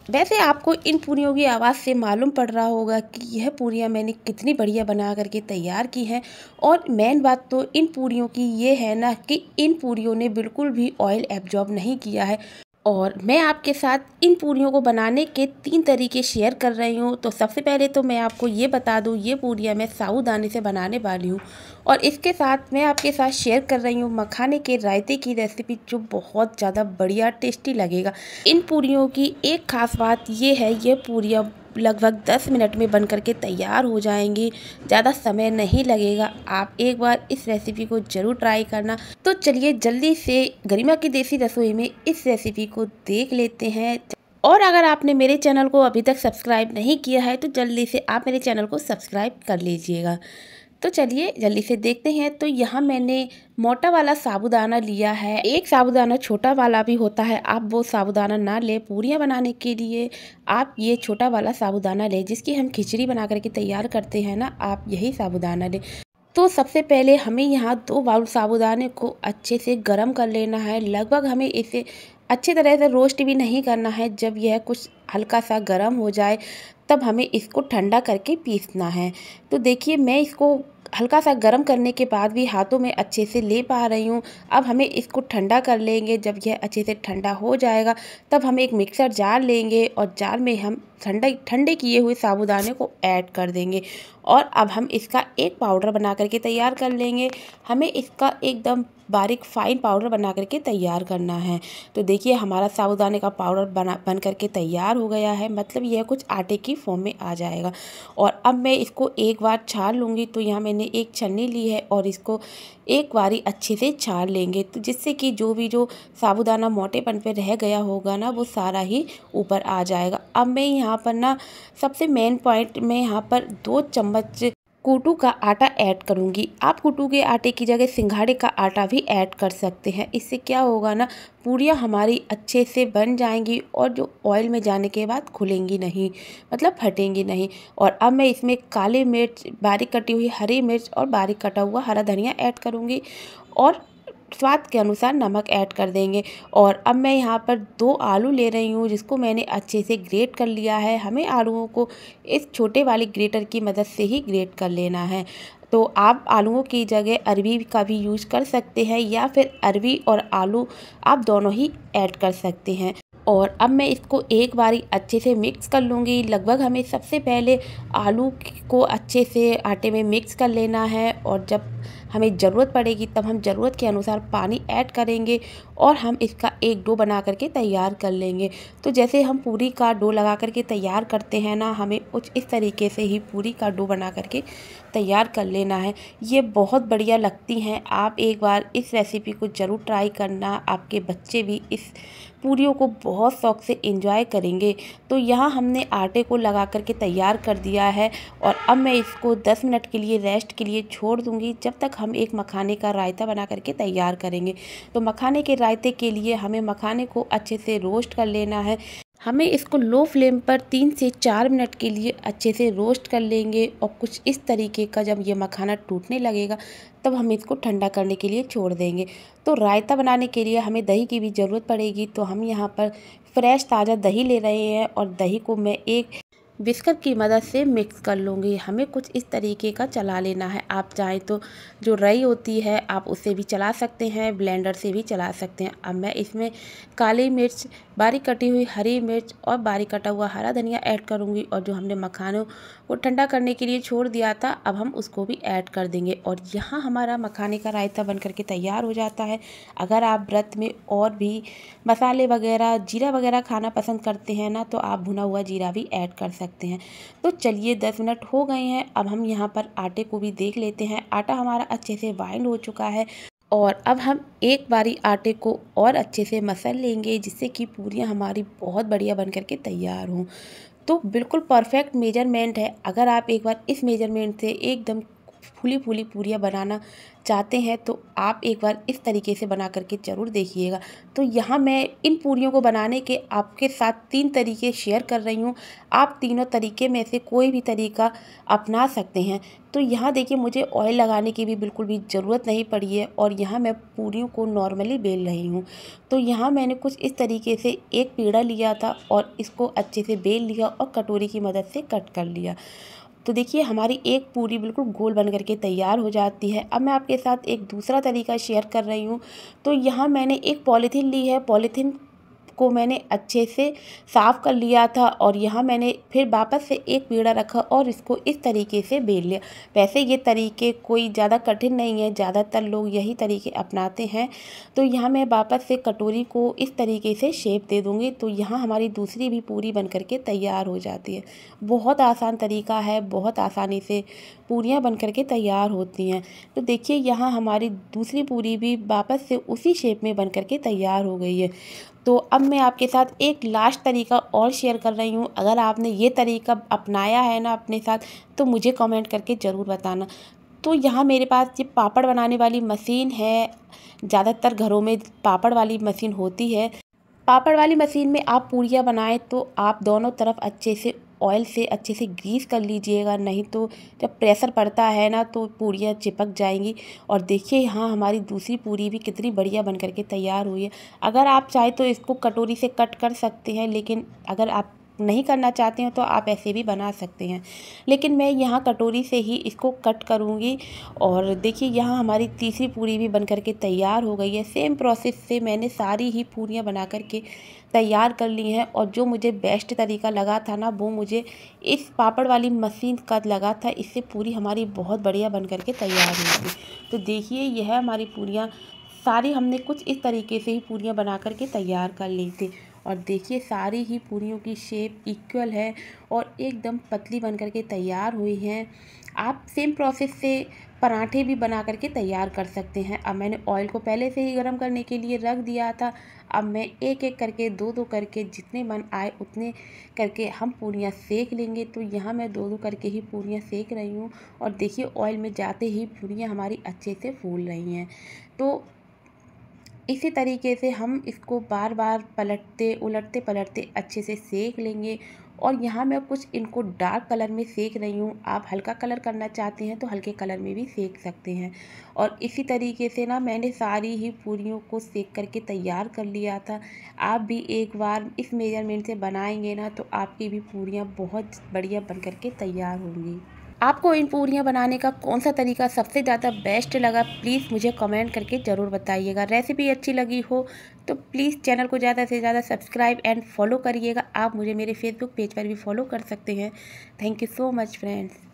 वैसे आपको इन पूरियों की आवाज़ से मालूम पड़ रहा होगा कि यह पूरियाँ मैंने कितनी बढ़िया बना करके तैयार की हैं। और मेन बात तो इन पूरियों की ये है ना कि इन पूरियों ने बिल्कुल भी ऑयल एब्जॉर्ब नहीं किया है। और मैं आपके साथ इन पूरियों को बनाने के 3 तरीके शेयर कर रही हूँ। तो सबसे पहले तो मैं आपको ये बता दूँ, ये पूरियाँ मैं साबूदाने से बनाने वाली हूँ। और इसके साथ मैं आपके साथ शेयर कर रही हूँ मखाने के रायते की रेसिपी, जो बहुत ज़्यादा बढ़िया टेस्टी लगेगा। इन पूरियों की एक ख़ास बात ये है, ये पूरियाँ लगभग 10 मिनट में बन करके तैयार हो जाएंगी, ज़्यादा समय नहीं लगेगा। आप एक बार इस रेसिपी को ज़रूर ट्राई करना। तो चलिए जल्दी से गरिमा की देसी रसोई में इस रेसिपी को देख लेते हैं। और अगर आपने मेरे चैनल को अभी तक सब्सक्राइब नहीं किया है तो जल्दी से आप मेरे चैनल को सब्सक्राइब कर लीजिएगा। तो चलिए जल्दी से देखते हैं। तो यहाँ मैंने मोटा वाला साबूदाना लिया है। एक साबूदाना छोटा वाला भी होता है, आप वो साबूदाना ना ले। पूरियाँ बनाने के लिए आप ये छोटा वाला साबूदाना ले, जिसकी हम खिचड़ी बना करके तैयार करते हैं ना, आप यही साबूदाना ले। तो सबसे पहले हमें यहाँ 2 बाउल साबूदाने को अच्छे से गर्म कर लेना है। लगभग हमें इसे अच्छी तरह से रोस्ट भी नहीं करना है। जब यह कुछ हल्का सा गर्म हो जाए तब हमें इसको ठंडा करके पीसना है। तो देखिए मैं इसको हल्का सा गर्म करने के बाद भी हाथों में अच्छे से ले पा रही हूँ। अब हमें इसको ठंडा कर लेंगे। जब यह अच्छे से ठंडा हो जाएगा तब हम एक मिक्सर जार लेंगे और जार में हम ठंडे किए हुए साबूदाने को ऐड कर देंगे। और अब हम इसका एक पाउडर बना करके तैयार कर लेंगे। हमें इसका एकदम बारीक फाइन पाउडर बना करके तैयार करना है। तो देखिए हमारा साबूदाने का पाउडर बन करके तैयार हो गया है, मतलब यह कुछ आटे की फॉर्म में आ जाएगा। और अब मैं इसको एक बार छान लूँगी। तो यहाँ मैंने एक छन्नी ली है और इसको एक बारी अच्छे से छान लेंगे, तो जिससे कि जो साबूदाना मोटेपन पे रह गया होगा ना, वो सारा ही ऊपर आ जाएगा। अब मैं यहाँ पर ना सबसे मेन पॉइंट में यहाँ पर 2 चम्मच कूटू का आटा ऐड करूँगी। आप कूटू के आटे की जगह सिंघाड़े का आटा भी ऐड कर सकते हैं। इससे क्या होगा ना, पूरियाँ हमारी अच्छे से बन जाएंगी और जो ऑयल में जाने के बाद खुलेंगी नहीं, मतलब फटेंगी नहीं। और अब मैं इसमें काली मिर्च, बारीक कटी हुई हरी मिर्च और बारीक कटा हुआ हरा धनिया ऐड करूँगी और स्वाद के अनुसार नमक ऐड कर देंगे। और अब मैं यहाँ पर 2 आलू ले रही हूँ, जिसको मैंने अच्छे से ग्रेट कर लिया है। हमें आलूओं को इस छोटे वाली ग्रेटर की मदद से ही ग्रेट कर लेना है। तो आप आलूओं की जगह अरबी का भी यूज कर सकते हैं, या फिर अरबी और आलू आप दोनों ही ऐड कर सकते हैं। और अब मैं इसको एक बारी अच्छे से मिक्स कर लूँगी। लगभग हमें सबसे पहले आलू को अच्छे से आटे में मिक्स कर लेना है, और जब हमें ज़रूरत पड़ेगी तब हम ज़रूरत के अनुसार पानी ऐड करेंगे और हम इसका एक डो बना करके तैयार कर लेंगे। तो जैसे हम पूरी का डो लगा करके तैयार करते हैं ना, हमें कुछ इस तरीके से ही पूरी का डो बना करके तैयार कर लेना है। ये बहुत बढ़िया लगती हैं। आप एक बार इस रेसिपी को ज़रूर ट्राई करना, आपके बच्चे भी इस पूरियों को बहुत शौक से एंजॉय करेंगे। तो यहाँ हमने आटे को लगा करके तैयार कर दिया है और अब मैं इसको 10 मिनट के लिए रेस्ट के लिए छोड़ दूँगी, जब तक हम एक मखाने का रायता बना करके तैयार करेंगे। तो मखाने के रायते के लिए हमें मखाने को अच्छे से रोस्ट कर लेना है। हमें इसको लो फ्लेम पर 3 से 4 मिनट के लिए अच्छे से रोस्ट कर लेंगे और कुछ इस तरीके का जब ये मखाना टूटने लगेगा तब हम इसको ठंडा करने के लिए छोड़ देंगे। तो रायता बनाने के लिए हमें दही की भी ज़रूरत पड़ेगी। तो हम यहाँ पर फ्रेश ताज़ा दही ले रहे हैं और दही को मैं एक विस्कर की मदद से मिक्स कर लूँगी। हमें कुछ इस तरीके का चला लेना है। आप चाहें तो जो रई होती है आप उससे भी चला सकते हैं, ब्लेंडर से भी चला सकते हैं। अब मैं इसमें काली मिर्च, बारीक कटी हुई हरी मिर्च और बारीक कटा हुआ हरा धनिया ऐड करूँगी, और जो हमने मखानों को ठंडा करने के लिए छोड़ दिया था अब हम उसको भी ऐड कर देंगे। और यहाँ हमारा मखाने का रायता बन करके तैयार हो जाता है। अगर आप व्रत में और भी मसाले वगैरह, जीरा वगैरह खाना पसंद करते हैं ना, तो आप भुना हुआ जीरा भी ऐड कर सकते हैं। तो चलिए 10 मिनट हो गए हैं। अब हम यहाँ पर आटे को भी देख लेते हैं। आटा हमारा अच्छे से बाइंड हो चुका है और अब हम एक बारी आटे को और अच्छे से मसल लेंगे, जिससे कि पूरियाँ हमारी बहुत बढ़िया बन करके तैयार हों। तो बिल्कुल परफेक्ट मेजरमेंट है। अगर आप एक बार इस मेजरमेंट से एकदम फूली फूली पूरियाँ बनाना चाहते हैं तो आप एक बार इस तरीके से बना करके ज़रूर देखिएगा। तो यहाँ मैं इन पूरियों को बनाने के आपके साथ 3 तरीके शेयर कर रही हूँ। आप तीनों तरीके में से कोई भी तरीका अपना सकते हैं। तो यहाँ देखिए मुझे ऑयल लगाने की भी बिल्कुल भी ज़रूरत नहीं पड़ी है और यहाँ मैं पूरियों को नॉर्मली बेल रही हूँ। तो यहाँ मैंने कुछ इस तरीके से एक पेड़ा लिया था और इसको अच्छे से बेल लिया और कटोरी की मदद से कट कर लिया। तो देखिए हमारी एक पूरी बिल्कुल गोल बन करके तैयार हो जाती है। अब मैं आपके साथ एक दूसरा तरीका शेयर कर रही हूँ। तो यहाँ मैंने एक पॉलीथीन ली है, पॉलीथीन को मैंने अच्छे से साफ़ कर लिया था और यहाँ मैंने फिर वापस से एक पेड़ा रखा और इसको इस तरीके से बेल लिया। वैसे ये तरीके कोई ज़्यादा कठिन नहीं है, ज़्यादातर लोग यही तरीके अपनाते हैं। तो यहाँ मैं वापस से कटोरी को इस तरीके से शेप दे दूँगी। तो यहाँ हमारी दूसरी भी पूरी बन करके तैयार हो जाती है। बहुत आसान तरीका है, बहुत आसानी से पूरियाँ बन करके तैयार होती हैं। तो देखिए यहाँ हमारी दूसरी पूरी भी वापस से उसी शेप में बन करके तैयार हो गई है। तो अब मैं आपके साथ एक लास्ट तरीका और शेयर कर रही हूँ। अगर आपने ये तरीका अपनाया है ना अपने साथ तो मुझे कमेंट करके ज़रूर बताना। तो यहाँ मेरे पास ये पापड़ बनाने वाली मशीन है। ज़्यादातर घरों में पापड़ वाली मशीन होती है। पापड़ वाली मशीन में आप पूरियाँ बनाएं तो आप दोनों तरफ अच्छे से ऑयल से अच्छे से ग्रीस कर लीजिएगा, नहीं तो जब प्रेशर पड़ता है ना तो पूरियाँ चिपक जाएंगी। और देखिए यहाँ हमारी दूसरी पूरी भी कितनी बढ़िया बन करके तैयार हुई है। अगर आप चाहे तो इसको कटोरी से कट कर सकते हैं, लेकिन अगर आप नहीं करना चाहते हैं तो आप ऐसे भी बना सकते हैं, लेकिन मैं यहाँ कटोरी से ही इसको कट करूँगी। और देखिए यहाँ हमारी तीसरी पूरी भी बन करके तैयार हो गई है। सेम प्रोसेस से मैंने सारी ही पूरियाँ बना करके तैयार कर ली हैं और जो मुझे बेस्ट तरीका लगा था ना वो मुझे इस पापड़ वाली मशीन का लगा था। इससे पूरी हमारी बहुत बढ़िया बन करके तैयार हुई थी। तो देखिए यह हमारी पूरियाँ सारी हमने कुछ इस तरीके से ही पूरियाँ बना करके तैयार कर ली थी। और देखिए सारी ही पूरियों की शेप इक्वल है और एकदम पतली बन करके तैयार हुई हैं। आप सेम प्रोसेस से पराठे भी बना करके तैयार कर सकते हैं। अब मैंने ऑयल को पहले से ही गर्म करने के लिए रख दिया था। अब मैं एक एक करके दो दो करके जितने मन आए उतने करके हम पूरियाँ सेक लेंगे। तो यहाँ मैं दो दो करके ही पूरियाँ सेक रही हूँ और देखिए ऑयल में जाते ही पूरियाँ हमारी अच्छे से फूल रही हैं। तो इसी तरीके से हम इसको बार बार उलटते पलटते अच्छे से सेक लेंगे। और यहाँ मैं कुछ इनको डार्क कलर में सेक रही हूँ। आप हल्का कलर करना चाहते हैं तो हल्के कलर में भी सेक सकते हैं। और इसी तरीके से ना मैंने सारी ही पूरियों को सेक करके तैयार कर लिया था। आप भी एक बार इस मेजरमेंट से बनाएंगे ना तो आपकी भी पूरियाँ बहुत बढ़िया बन करके तैयार होंगी। आपको इन पूरियाँ बनाने का कौन सा तरीका सबसे ज़्यादा बेस्ट लगा प्लीज़ मुझे कमेंट करके ज़रूर बताइएगा। रेसिपी अच्छी लगी हो तो प्लीज़ चैनल को ज़्यादा से ज़्यादा सब्सक्राइब एंड फॉलो करिएगा। आप मुझे मेरे फेसबुक पेज पर भी फॉलो कर सकते हैं। Thank you so much friends.